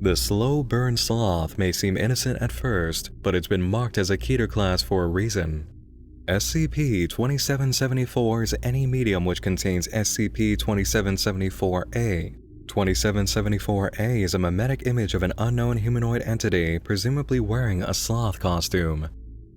The slow burn sloth may seem innocent at first, but it's been marked as a Keter class for a reason. SCP-2774 is any medium which contains SCP-2774-A. 2774-A is a mimetic image of an unknown humanoid entity, presumably wearing a sloth costume.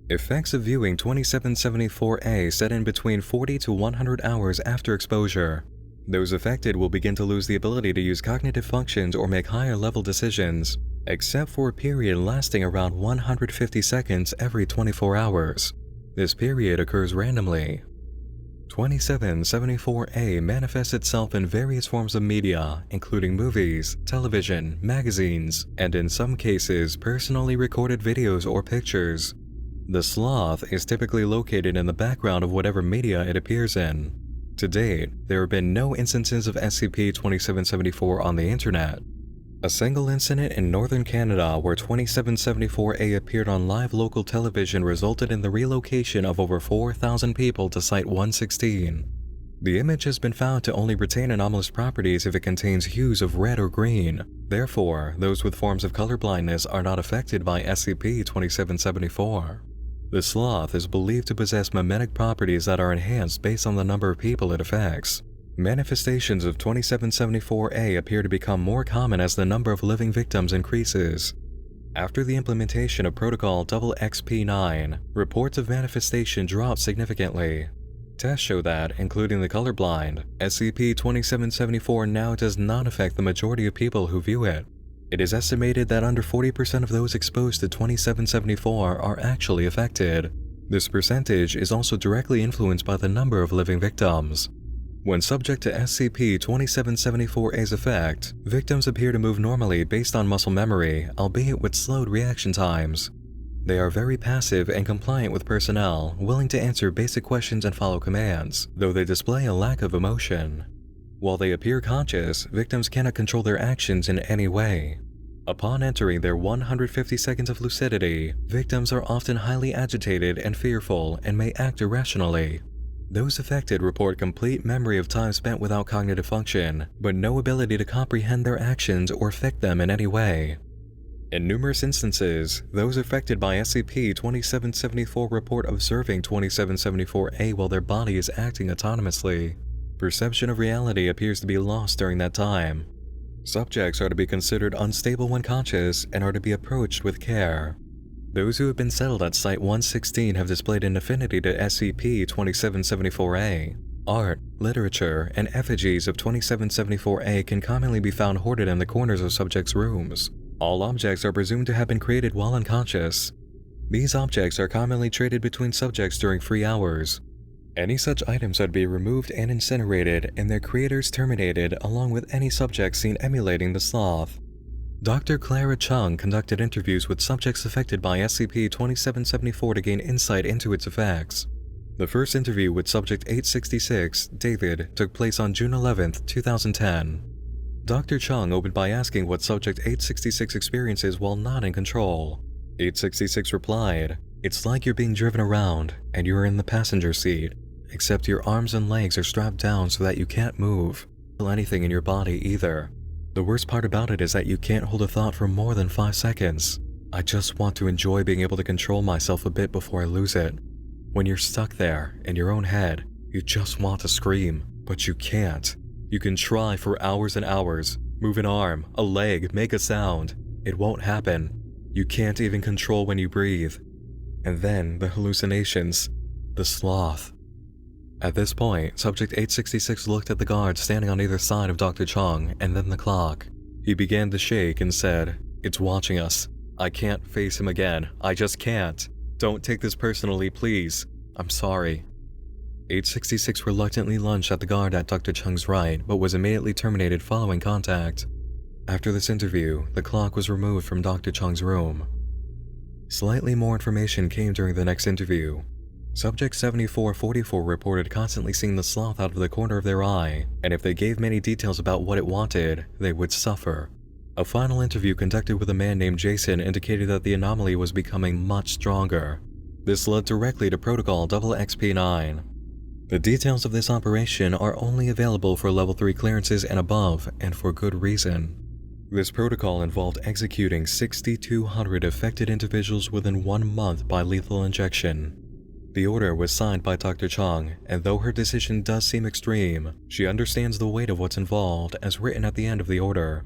Effects of viewing 2774-A set in between 40 to 100 hours after exposure. Those affected will begin to lose the ability to use cognitive functions or make higher-level decisions, except for a period lasting around 150 seconds every 24 hours. This period occurs randomly. 2774-A manifests itself in various forms of media, including movies, television, magazines, and in some cases, personally recorded videos or pictures. The sloth is typically located in the background of whatever media it appears in. To date, there have been no instances of SCP-2774 on the internet. A single incident in northern Canada where 2774-A appeared on live local television resulted in the relocation of over 4,000 people to Site-116. The image has been found to only retain anomalous properties if it contains hues of red or green. Therefore, those with forms of color blindness are not affected by SCP-2774. The sloth is believed to possess mimetic properties that are enhanced based on the number of people it affects. Manifestations of 2774-A appear to become more common as the number of living victims increases. After the implementation of Protocol XXP9, reports of manifestation dropped significantly. Tests show that, including the colorblind, SCP-2774 now does not affect the majority of people who view it. It is estimated that under 40% of those exposed to 2774 are actually affected. This percentage is also directly influenced by the number of living victims. When subject to SCP-2774-A's effect, victims appear to move normally based on muscle memory, albeit with slowed reaction times. They are very passive and compliant with personnel, willing to answer basic questions and follow commands, though they display a lack of emotion. While they appear conscious, victims cannot control their actions in any way. Upon entering their 150 seconds of lucidity, victims are often highly agitated and fearful and may act irrationally. Those affected report complete memory of time spent without cognitive function, but no ability to comprehend their actions or affect them in any way. In numerous instances, those affected by SCP-2774 report observing 2774-A while their body is acting autonomously. Perception of reality appears to be lost during that time. Subjects are to be considered unstable when conscious and are to be approached with care. Those who have been settled at Site-116 have displayed an affinity to SCP-2774-A. Art, literature, and effigies of 2774-A can commonly be found hoarded in the corners of subjects' rooms. All objects are presumed to have been created while unconscious. These objects are commonly traded between subjects during free hours. Any such items are to be removed and incinerated and their creators terminated, along with any subjects seen emulating the sloth. Dr. Clara Chung conducted interviews with subjects affected by SCP-2774 to gain insight into its effects. The first interview with Subject 866, David, took place on June 11, 2010. Dr. Chung opened by asking what Subject 866 experiences while not in control. 866 replied, "It's like you're being driven around, and you're in the passenger seat, except your arms and legs are strapped down so that you can't move, feel anything in your body either. The worst part about it is that you can't hold a thought for more than 5 seconds. I just want to enjoy being able to control myself a bit before I lose it. When you're stuck there, in your own head, you just want to scream, but you can't. You can try for hours and hours, move an arm, a leg, make a sound. It won't happen. You can't even control when you breathe. And then the hallucinations, the sloth." At this point, Subject 866 looked at the guard standing on either side of Dr. Chung and then the clock. He began to shake and said, "It's watching us. I can't face him again. I just can't. Don't take this personally, please. I'm sorry." 866 reluctantly lunged at the guard at Dr. Chung's right, but was immediately terminated following contact. After this interview, the clock was removed from Dr. Chung's room. Slightly more information came during the next interview. Subject 7444 reported constantly seeing the sloth out of the corner of their eye, and if they gave many details about what it wanted, they would suffer. A final interview conducted with a man named Jason indicated that the anomaly was becoming much stronger. This led directly to Protocol XXP9. The details of this operation are only available for Level 3 clearances and above, and for good reason. This protocol involved executing 6,200 affected individuals within 1 month by lethal injection. The order was signed by Dr. Chung, and though her decision does seem extreme, she understands the weight of what's involved as written at the end of the order.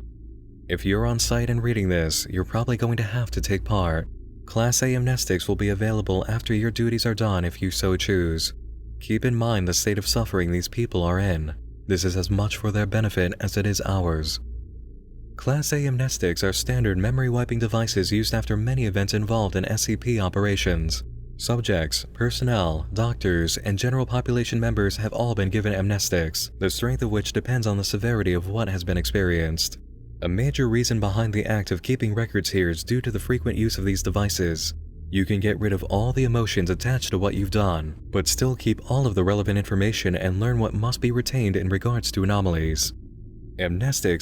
If you're on site and reading this, you're probably going to have to take part. Class A amnestics will be available after your duties are done if you so choose. Keep in mind the state of suffering these people are in. This is as much for their benefit as it is ours. Class A amnestics are standard memory wiping devices used after many events involved in SCP operations. Subjects, personnel, doctors, and general population members have all been given amnestics, the strength of which depends on the severity of what has been experienced. A major reason behind the act of keeping records here is due to the frequent use of these devices. You can get rid of all the emotions attached to what you've done, but still keep all of the relevant information and learn what must be retained in regards to anomalies. Amnestics